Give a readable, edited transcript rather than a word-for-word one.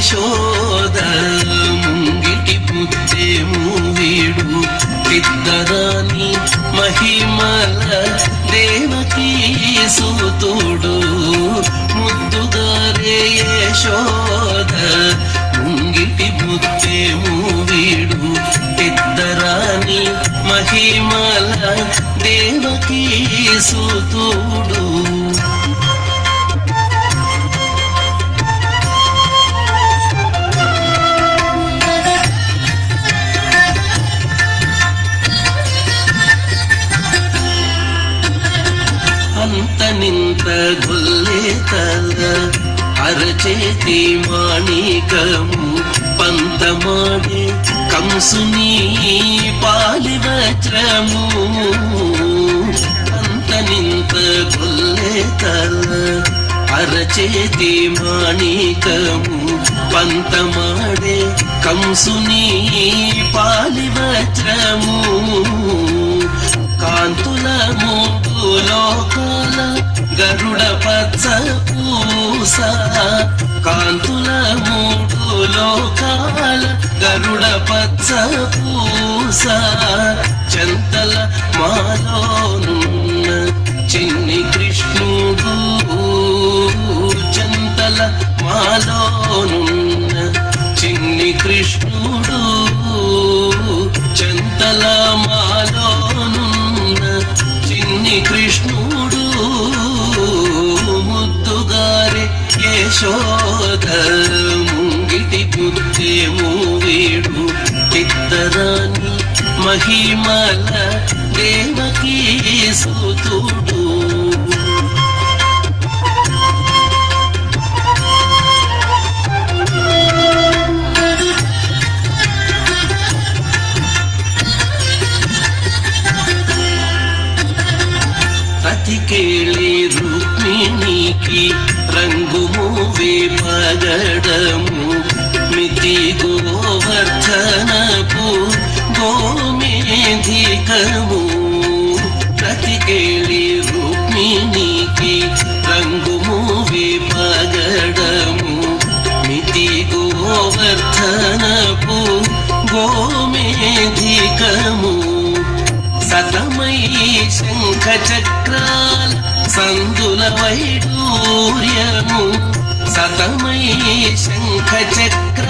యశోద ముంగిటి పుత్తేము వీడు ఇద్దరాని మహిమల దేవకీ సూతుడు ముద్దుగారే యశోద ముంగిటి పుత్తేము వీడు ఇద్దరాని మహిమల దేవకీ సూతుడు నింత గొల్లేతల అరచేతి మాణికము పంతమాడే కంసుని పాలివజ్రము అంత నింత గొల్లేతల అరచేతి మాణికము పంతమాడే కంసుని పాలివజ్రము కాంతుల మూడు లోకాల గరుడ పచ్చ పూస కాంతుల మూడు లోకాల గరుడ పచ్చ పూస చంతల మాలోనున్న చిన్ని కృష్ణుడు చంతల మాలోనున్న చిన్ని కృష్ణుడు చంతల మాలోనున్న చిన్ని కృష్ణుడు ముద్దుగారే యశోద ముంగిటి పుత్తేము వీడు ఇద్దరాని మహిమల దేవకీ సూతుడు కేళి రుక్మిణికి రంగు మూవే పగడము మితి గోవర్ధనపు గోమేధికము ప్రతికేళి రుక్మిణికి రంగు మూవే పగడము మితి గోవర్ధనపు గోమేధికము సతమై శంఖ చక్రాల సందుల వైడూర్యము సతమై శంఖ చక్ర